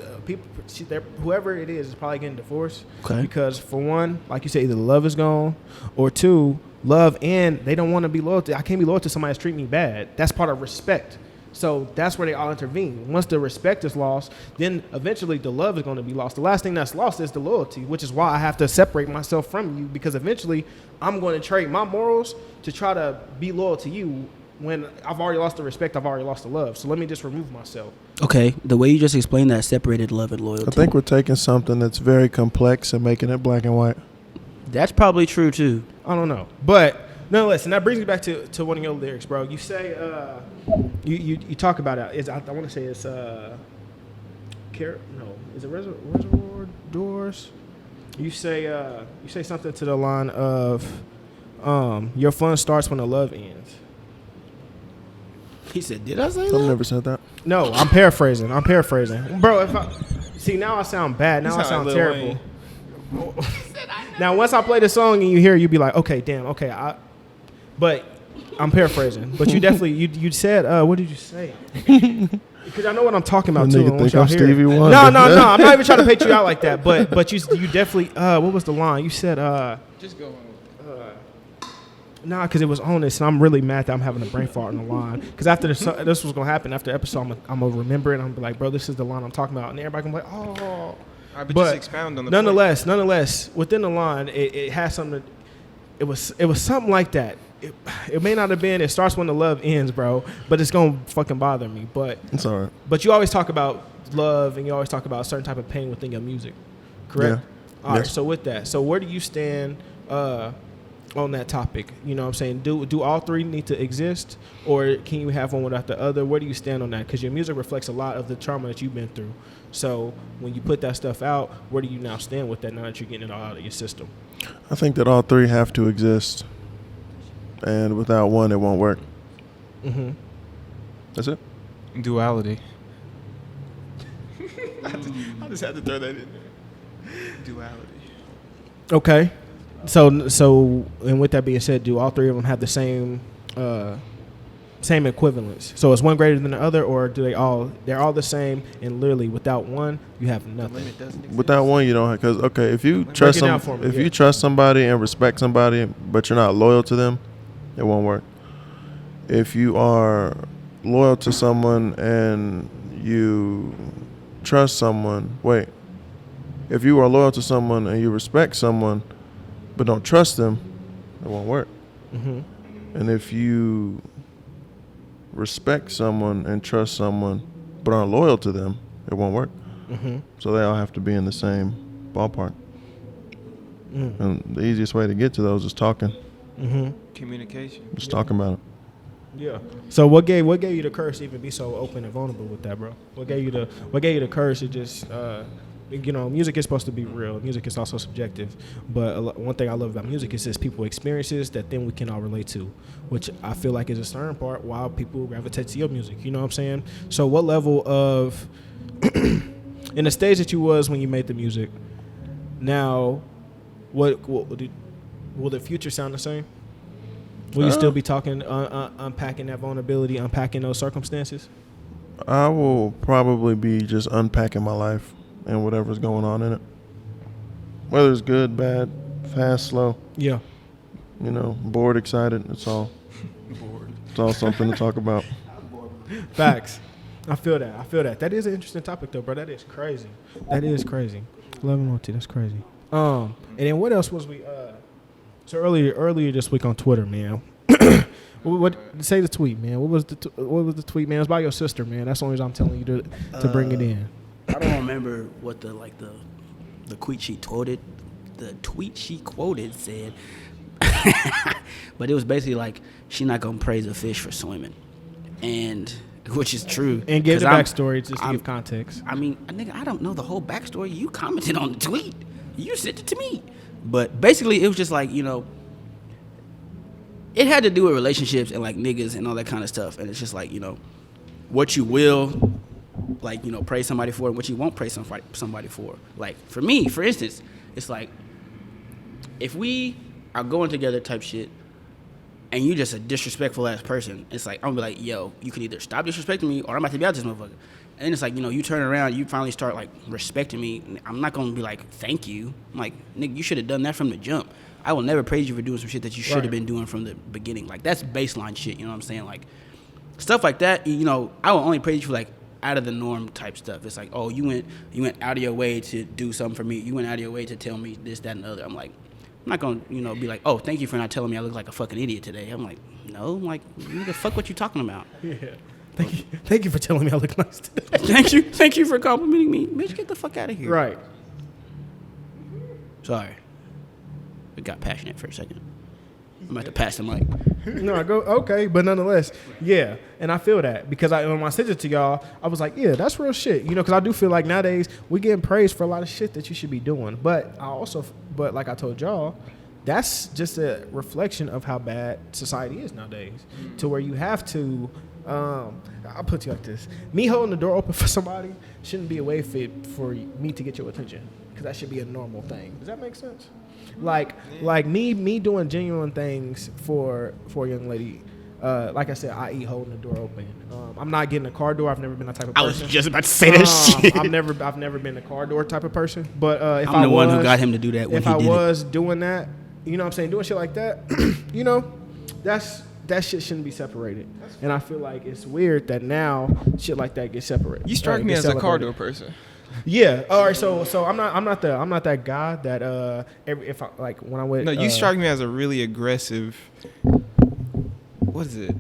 Whoever it is probably getting divorced.
Okay.
Because for one, like you said, either love is gone, or two, love and they don't want to be loyal to. I can't be loyal to somebody that's treating me bad. That's part of respect. So that's where they all intervene. Once the respect is lost, then eventually the love is going to be lost. The last thing that's lost is the loyalty, which is why I have to separate myself from you, because eventually I'm going to trade my morals to try to be loyal to you. When I've already lost the respect, I've already lost the love. So let me just remove myself.
Okay, the way you just explained that separated love and loyalty.
I think we're taking something that's very complex and making it black and white.
That's probably true too.
I don't know, but nonetheless, and that brings me back to one of your lyrics, bro. You say you talk about it. I want to say it's is it Reservoir Doors? You say something to the line of your fun starts when the love ends.
He said, "Did I say
I've
that?"
never said that.
No, I'm paraphrasing. Bro, if I see now I sound bad. Now I sound
Lil
terrible. Now once I play the song and you hear it, you be like, okay, damn, okay. But I'm paraphrasing. But you definitely you said what did you say? Because I know what I'm talking about too.
Nigga think I'm Stevie Wonder.
No. I'm not even trying to paint you out like that. But you definitely what was the line? You said
Just go on.
Nah, because it was on this, and I'm really mad that I'm having a brain fart on the line. Because after this was gonna happen after the episode, I'm gonna remember it. And I'm gonna be like, bro, this is the line I'm talking about, and everybody gonna be like, oh.
But just expound on the
nonetheless, within the line, it has something. It was something like that. It may not have been. It starts when the love ends, bro. But it's gonna fucking bother me. But
it's all right.
But you always talk about love, and you always talk about a certain type of pain within your music, correct? Yeah. All right. So with that, so where do you stand on that topic? You know what I'm saying? Do all three need to exist, or can you have one without the other? Where do you stand on that? Because your music reflects a lot of the trauma that you've been through. So when you put that stuff out, where do you now stand with that now that you're getting it all out of your system?
I think that all three have to exist, and without one, it won't work.
Mm-hmm.
That's it.
Duality. I just had to throw that in there. Duality.
Okay. So and with that being said, do all three of them have the same equivalence? So is one greater than the other, or do they're all the same, and literally without one you have nothing?
Without one, you don't have, because if you trust you trust somebody and respect somebody, but you're not loyal to them, it won't work. If you are loyal to someone and you trust someone, if you are loyal to someone and you respect someone but don't trust them, it won't work.
Mm-hmm.
And if you respect someone and trust someone but aren't loyal to them, it won't work.
Mm-hmm.
So they all have to be in the same ballpark.
Mm.
And the easiest way to get to those is talking.
Mm-hmm.
Communication.
Just talking about it.
Yeah. So what gave you the courage to even be so open and vulnerable with that, bro? What gave you the courage to just music is supposed to be real. Music is also subjective. But one thing I love about music is just people experiences that then we can all relate to, which I feel like is a certain part why people gravitate to your music. You know what I'm saying? So what level of, in the stage that you was when you made the music, now, will the future sound the same? Will you still be talking, unpacking that vulnerability, unpacking those circumstances?
I will probably be just unpacking my life and whatever's going on in it. Whether it's good, bad, fast, slow.
Yeah.
Bored, excited. It's all bored. It's all something to talk about.
Facts. I feel that. That is an interesting topic though, bro. That is crazy. 11 that's crazy. And then what else was we so earlier this week on Twitter, man. What say the tweet, man? What was the tweet, man? It was by your sister, man. That's the only reason I'm telling you to bring it in.
I don't remember what the tweet she quoted. The tweet she quoted said, but it was basically like she not gonna praise a fish for swimming, and which is true.
And give the backstory just to give context.
I mean, nigga, I don't know the whole backstory. You commented on the tweet. You sent it to me, but basically it was just like it had to do with relationships and like niggas and all that kind of stuff, and it's just like what you will. Like, praise somebody for, and what you won't praise somebody for. Like, for me, for instance, it's like, if we are going together type shit, and you just a disrespectful ass person, it's like, I'm gonna be like, yo, you can either stop disrespecting me, or I'm about to be out this motherfucker. And then it's like, you turn around, you finally start, like, respecting me. I'm not gonna be like, thank you. I'm like, nigga, you should have done that from the jump. I will never praise you for doing some shit that you should have been doing from the beginning. Like, that's baseline shit, you know what I'm saying? Like, stuff like that, I will only praise you for, like, out of the norm type stuff. It's like, oh, you went out of your way to do something for me. You went out of your way to tell me this, that, and the other. I'm like, I'm not gonna, be like, oh, thank you for not telling me I look like a fucking idiot today. I'm like, no, I'm like, nigga, fuck what you talking about.
Yeah. Thank you for telling me I look nice today.
Thank you for complimenting me. Bitch, get the fuck out of here.
Right.
Sorry. We got passionate for a second. I'm about to pass the mic.
No, but nonetheless, yeah. And I feel that because when I sent it to y'all, I was like, yeah, that's real shit. Because I do feel like nowadays we getting praised for a lot of shit that you should be doing. But like I told y'all, that's just a reflection of how bad society is nowadays. To where you have to I'll put you like this. Me holding the door open for somebody shouldn't be a way for me to get your attention, because that should be a normal thing. Does that make sense? Like me doing genuine things for a young lady. Like I said, i.e. holding the door open. I'm not getting a car door. I've never been that type of person.
I was just about to say that shit.
I've never been a car door type of person. But if
I'm the one who got him to do that. When
if
he
I
did
was doing that, you know what I'm saying, doing shit like that, you know, that shit shouldn't be separated. And I feel like it's weird that now shit like that gets separated.
You strike me as a car door person.
Yeah. All right. So I'm not that guy that if I, like when I went.
No, you strike me as a really aggressive. What is it?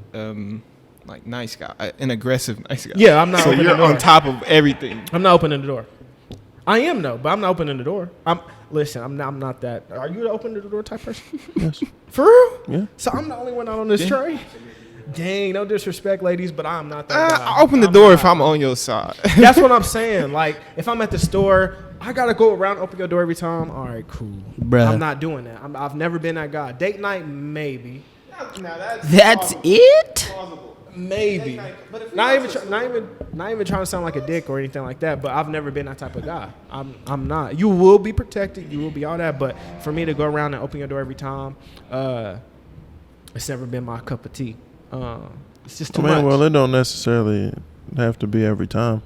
Like nice guy, an aggressive nice guy.
Yeah, I'm not.
So you're on top of everything.
I'm not opening the door. I am though, but I'm not opening the door. I'm not that. Are you the open the door type person?
Yes.
For real?
Yeah.
So I'm the only one out on this train. Dang, no disrespect, ladies, but I'm not that guy.
I open the door if I'm on your side.
That's what I'm saying. Like, if I'm at the store, I gotta go around, open your door every time. All right, cool.
Bruh.
I'm not doing that. I've never been that guy. Date night, maybe.
That's it?
Maybe. Not even trying to sound like a dick or anything like that, but I've never been that type of guy. I'm not. You will be protected. You will be all that, but for me to go around and open your door every time, it's never been my cup of tea. It's just too much.
Well, it don't necessarily have to be every time,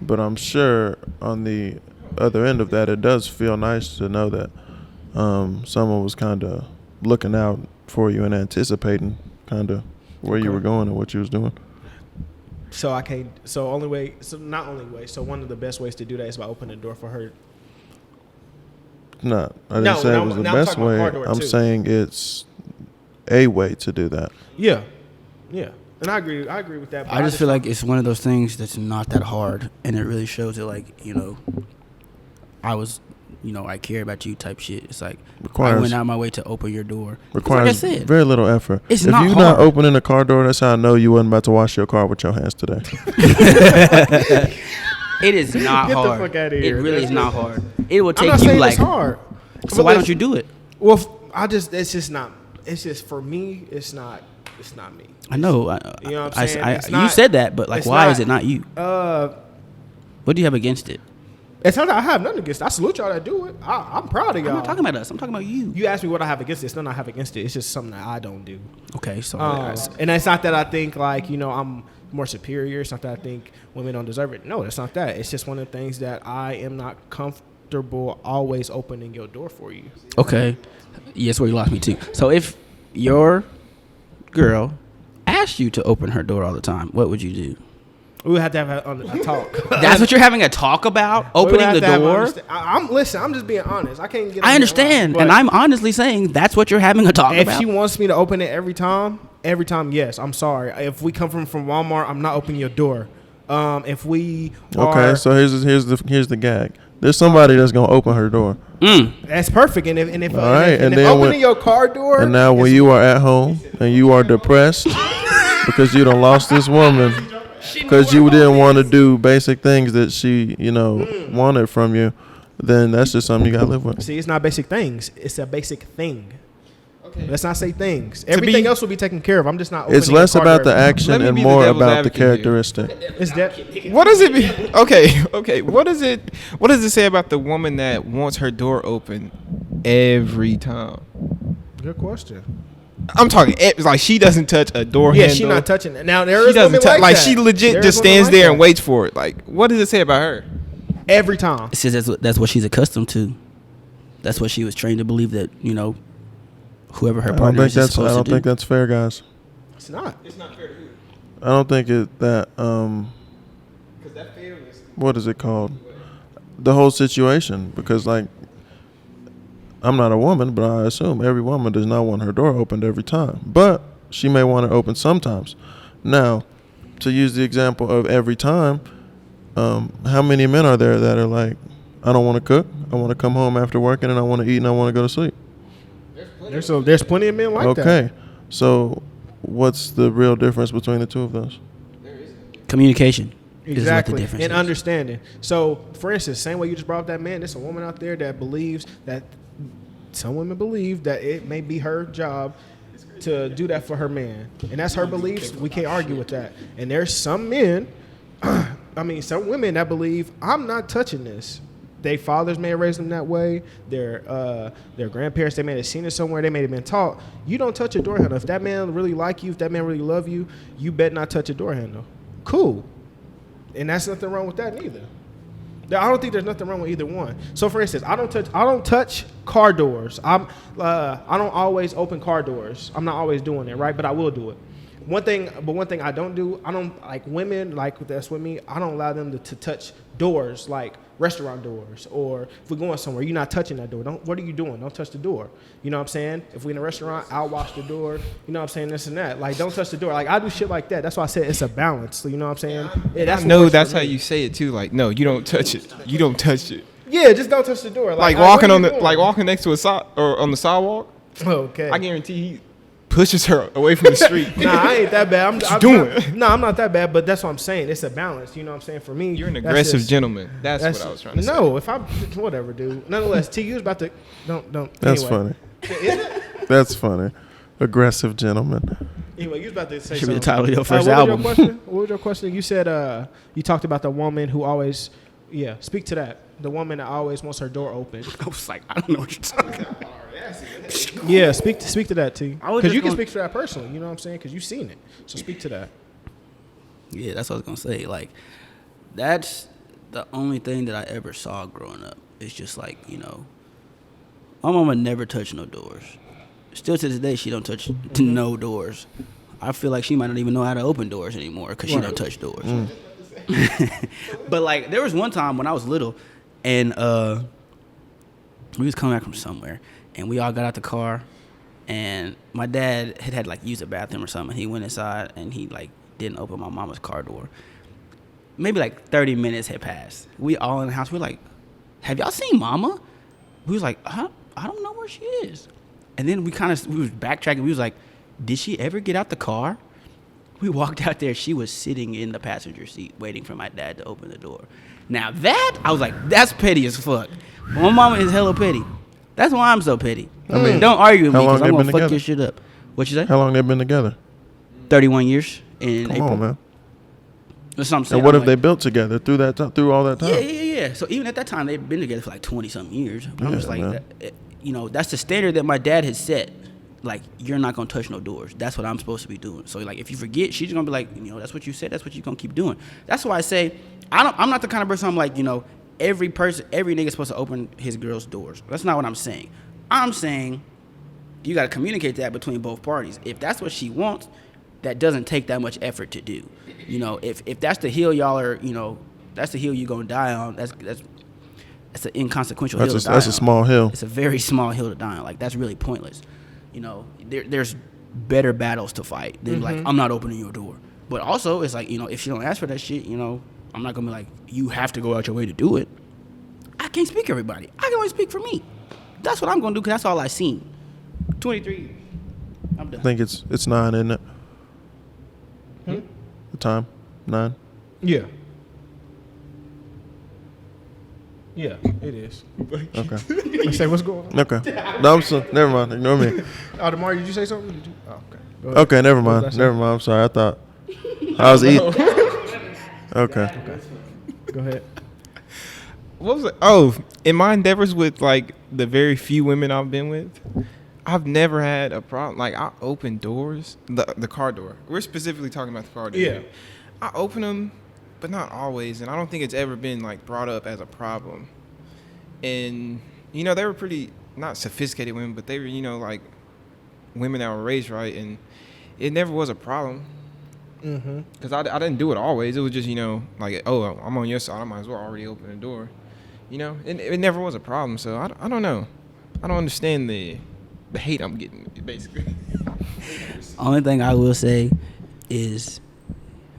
but I'm sure on the other end of that, it does feel nice to know that someone was kind of looking out for you and anticipating kind of where you were going and what you was doing.
So I can't. So only way. So not only way. So one of the best ways to do that is by opening the door for her.
No, I didn't say it was the best way. I'm saying it's a way to do that.
Yeah, yeah, and I agree with that.
I just feel like it's one of those things that's not that hard, and it really shows it. Like, you know, I care about you type shit. It's like I went out my way to open your door.
Requires
like I said,
very little effort.
It's
if
not
you're
hard.
not opening a car door, that's how I know you wasn't about to wash your car with your hands today.
It is not
Get the
hard.
fuck outta here.
It really is not hard. It will
I'm
take
not
you
saying
like
it's hard.
So why don't you do it?
Well, it's just not. It's just for me. It's not me.
I know.
You know what I'm saying?
You said that, but like, why is it not you? What do you have against it?
It's not that I have nothing against it. I salute y'all that do it. I'm proud of y'all.
I'm not talking about us. I'm talking about you.
You asked me what I have against it. It's nothing I have against it. It's just something that I don't do.
Okay, so
and it's not that I think like I'm more superior. It's not that I think women don't deserve it. No, that's not that. It's just one of the things that I am not comfortable always opening your door for you.
Okay, yes, where you lost me too. So if your girl asked you to open her door all the time, what would you do?
We would have to have a talk.
That's what you're having a talk about? Opening the door?
Listen, I'm just being honest. I can't get.
I understand, and I'm honestly saying that's what you're having a talk about.
If she wants me to open it every time, yes. I'm sorry. If we come from Walmart, I'm not opening your door. If we
so here's the gag. There's somebody that's gonna open her door.
That's perfect. And if
all right, and then
opening your car door,
and now when you are at home and you are depressed because you done lost this woman. Because you didn't want to do basic things that she, wanted from you, then that's just something you got to live with.
See, it's not basic things. It's a basic thing. Okay. Let's not say things. Everything else will be taken care of. I'm just not.
It's less about the action and more about the characteristic.
Is that?
What does it mean? Okay. What does it say about the woman that wants her door open every time?
Good question.
I'm talking like she doesn't touch a door handle.
Yeah, she's not touching it. Now there is women like that.
She legit just stands there and waits for it. Like, what does it say about her?
Every time.
It says that's what she's accustomed to. That's what she was trained to believe that whoever her partner is supposed to do.
I don't think that's fair, guys.
It's not.
It's not fair to who?
I don't think it that
Because that fairness.
What is it called? The whole situation, because like. I'm not a woman, but I assume every woman does not want her door opened every time. But she may want it open sometimes. Now, to use the example of every time, how many men are there that are like, I don't want to cook, I want to come home after working, and I want to eat, and I want to go to sleep?
There's plenty of men like that.
Okay, so what's the real difference between the two of those?
Communication.
Exactly, and understanding. So, for instance, same way you just brought up that man, there's a woman out there that believes that some women believe that it may be her job to do that for her man, and that's her beliefs. We can't argue with that. And there's some men, some women that believe I'm not touching this. Their fathers may have raised them that way. Their grandparents, they may have seen it somewhere. They may have been taught, you don't touch a door handle. If that man really like you, if that man really love you, you better not touch a door handle. Cool. And that's nothing wrong with that neither. I don't think there's nothing wrong with either one. So for instance, I don't touch car doors. I don't always open car doors. I'm not always doing it, right? But I will do it. One thing I don't do, I don't like women like that's with me. I don't allow them to touch doors like restaurant doors, or if we're going somewhere, you're not touching that door. What are you doing? Don't touch the door. You know what I'm saying? If we're in a restaurant, I'll wash the door. You know what I'm saying? This and that. Like, don't touch the door. Like, I do shit like that. That's why I said it's a balance. So, you know what I'm saying? Yeah,
that's how you say it too. Like, no, you don't touch it. You don't touch it.
Yeah, just don't touch the door.
Like walking walking next to or on the sidewalk.
Okay.
I guarantee he pushes her away from the street.
Nah, I ain't that bad. I'm not that bad, but that's what I'm saying. It's a balance. You know what I'm saying? For me,
you're an aggressive gentleman. That's what I was trying to say.
No, if I'm whatever, dude. Nonetheless, T, you was about to don't.
That's
anyway.
funny. That's funny. Aggressive gentleman.
Anyway, you was about to say
Should
something.
be the title of your first
what
album.
Was your question? What was your question? You said you talked about the woman who always speak to that. The woman that always wants her door open.
I was like, I don't know what you're talking about.
Yeah, speak to that, T. Because you can
gonna
speak to that personally. You know what I'm saying? Because you've seen it. So speak to that.
Yeah, that's what I was gonna say. Like, that's the only thing that I ever saw growing up. It's just like, my mama never touched no doors. Still to this day, she don't touch no doors. I feel like she might not even know how to open doors anymore because she don't touch doors. But like, there was one time when I was little, and we was coming back from somewhere, and we all got out the car, and my dad had like used a bathroom or something. He went inside and he like didn't open my mama's car door. Maybe like 30 minutes had passed. We all in the house. We're like, have y'all seen Mama? We was like, I don't know where she is. And then we was backtracking. We was like, did she ever get out the car? We walked out there. She was sitting in the passenger seat waiting for my dad to open the door. Now that, I was like, that's petty as fuck. My mama is hella petty. That's why I'm so petty. I mean, don't argue with me because I'm going to fuck your shit up. What you say?
How long they been together?
31 years in
Come
April.
on, man.
That's what I'm saying.
And what have they built together through all that time?
Yeah. So even at that time, they'd been together for like 20-something years. But I'm just like, that's the standard that my dad had set. Like, you're not going to touch no doors. That's what I'm supposed to be doing. So, like, if you forget, she's going to be like, that's what you said. That's what you're going to keep doing. That's why I say, I'm not the kind of person I'm like, every nigga's supposed to open his girl's doors. That's not what I'm saying. I'm saying you got to communicate that between both parties. If that's what she wants, that doesn't take that much effort to do. If that's the hill y'all are, that's the hill you're going to die on, that's an inconsequential hill to die on.
That's a small hill.
It's a very small hill to die on. Like, that's really pointless. There's better battles to fight than like, I'm not opening your door. But also, it's like, if she don't ask for that shit, I'm not going to be like, you have to go out your way to do it. I can't speak for everybody. I can only speak for me. That's what I'm going to do because that's all I've seen. 23 years. I'm done.
I think it's 9, isn't it? The time? 9?
Yeah. Yeah, it is.
Okay.
I say, what's going on?
Okay. No, never mind. Ignore me.
Oh, Damari, did you say something? Oh, okay. Go ahead.
Okay, never mind. Never mind. I'm sorry. I thought I was eating. Okay.
Go ahead.
What was it? Oh, in my endeavors with like the very few women I've been with, I've never had a problem. Like, I open doors, the car door. We're specifically talking about the car door.
Yeah.
I open them, but not always, and I don't think it's ever been like brought up as a problem. And they were pretty not sophisticated women, but they were like women that were raised right, and it never was a problem. Because I didn't do it always. It was just like, oh, I'm on your side, I might as well already open the door. It never was a problem. So I don't know. I don't understand the hate I'm getting, basically.
Only thing I will say is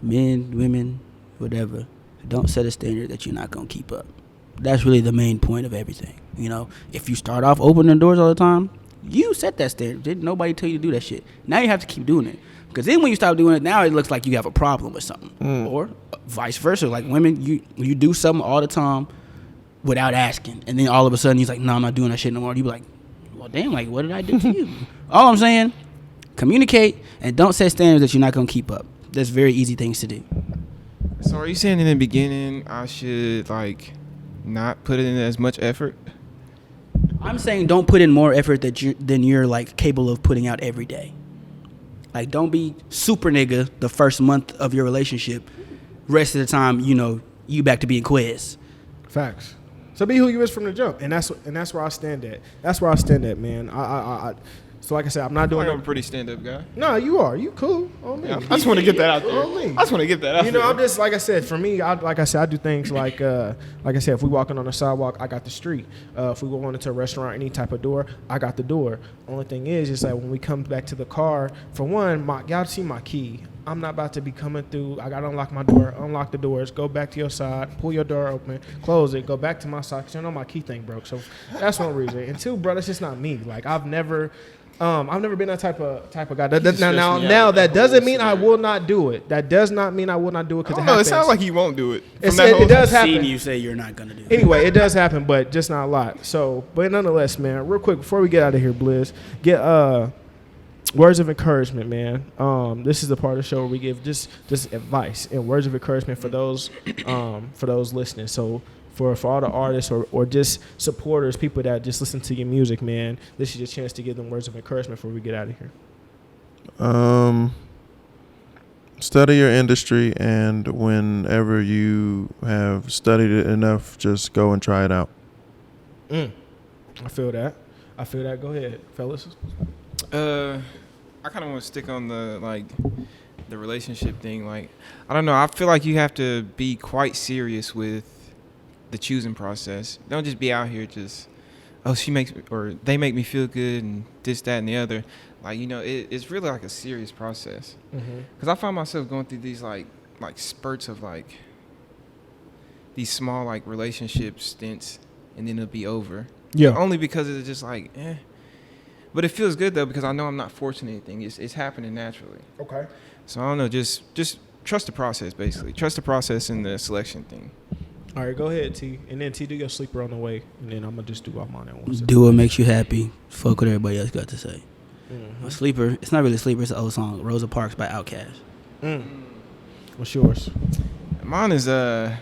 men, women, whatever, don't set a standard that you're not going to keep up. That's really the main point of everything. If you start off opening doors all the time, you set that standard. Didn't nobody tell you to do that shit. Now you have to keep doing it. Because then when you stop doing it, now it looks like you have a problem with something. Or vice versa. Like, women, you do something all the time without asking. And then all of a sudden, he's like, no, I'm not doing that shit no more. You be like, well, damn, like, what did I do to you? All I'm saying, Communicate and don't set standards that you're not gonna keep up. That's very easy things to do.
So are you saying in the beginning I should like not put in as much effort?
I'm saying don't put in more effort than you're like capable of putting out every day. Like, don't be super nigga the first month of your relationship. Rest of the time, you back to being Quez.
Facts. So be who you is from the jump, and that's where I stand at. That's where I stand at, man. So like I said, I'm not doing.
I'm a pretty stand-up guy.
No, you are. You cool on me.
Yeah, I just want to get that out there. I just want to get that out there.
I'm just like I said. For me, I do things like I said. If we walking on the sidewalk, I got the street. If we go into a restaurant, any type of door, I got the door. Only thing is like when we come back to the car, for one, y'all see my key. I'm not about to be coming through. I got to unlock my door, unlock the doors, go back to your side, pull your door open, close it, go back to my side. Because my key thing broke. So that's one reason. And two, bro, that's just not me. Like, I've never been that type of guy. Now that doesn't mean I will not do it. That does not mean I will not do it because it happens.
It sounds like you won't do it.
It does happen.
Seen you say you're not gonna do it.
Anyway, it does happen, but just not a lot. So, but nonetheless, man, real quick before we get out of here, Blizz, get words of encouragement, man. This is the part of the show where we give just advice and words of encouragement for those listening. So for all the artists or just supporters, people that just listen to your music, man, this is your chance to give them words of encouragement before we get out of here.
Study your industry, and whenever you have studied it enough, just go and try it out.
I feel that. Go ahead, fellas.
I kind of want to stick on the relationship thing. Like, I don't know. I feel like you have to be quite serious with the choosing process. Don't just be out here just, she makes me, or they make me feel good and this, that, and the other. Like, it's really like a serious process. Because I find myself going through these like spurts of like these small like relationship stints, and then it'll be over. Yeah. Only because it's just like, But it feels good though because I know I'm not forcing anything. It's happening naturally.
Okay.
So I don't know. Just trust the process, basically. Trust the process and the selection thing.
All right, go ahead, T. And then T, do your sleeper on the way, and then I'm gonna just do all mine at once.
Do what makes you happy. Fuck what everybody else got to say. A sleeper. It's not really a sleeper. It's an old song. Rosa Parks by Outkast.
What's yours?
Mine is what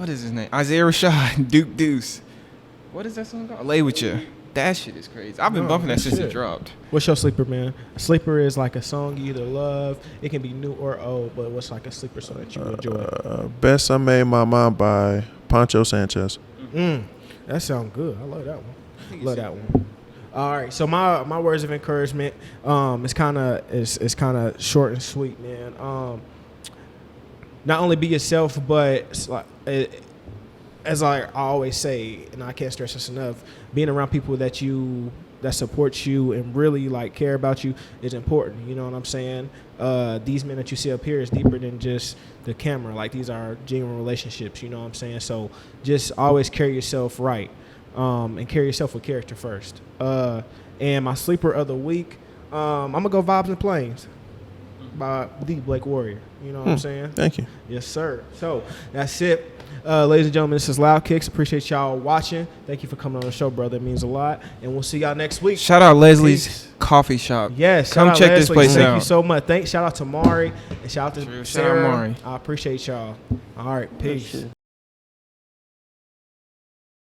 is his name? Isaiah Rashad, Deuce. What is that song called? Lay With You. That shit is crazy. I've been bumping that since it dropped.
What's your sleeper, man? A sleeper is like a song you either love. It can be new or old, but what's like a sleeper song that you enjoy?
Bésame, Mamá by Poncho Sanchez.
That sounds good. I love that one. Love that one. All right, so my words of encouragement, it's kind of short and sweet, man. Not only be yourself, but it's like as I always say, and I can't stress this enough, being around people that support you and really like care about you is important. You know what I'm saying? These men that you see up here is deeper than just the camera. Like, these are genuine relationships. You know what I'm saying? So just always carry yourself right, and carry yourself with character first. And my sleeper of the week, I'm gonna go Vibes and Planes by the Blake Warrior. You know what I'm saying?
Thank you.
Yes, sir. So that's it. Ladies and gentlemen, this is Loudkicks. Appreciate y'all watching. Thank you for coming on the show, brother. It means a lot. And we'll see y'all next week.
Shout out Leslie's Coffee Shop.
Yes.
Come check this place out.
Thank you so much. Shout out to Mari. And shout out to Sarah.
Shout out Mari.
I appreciate y'all. All right. Peace.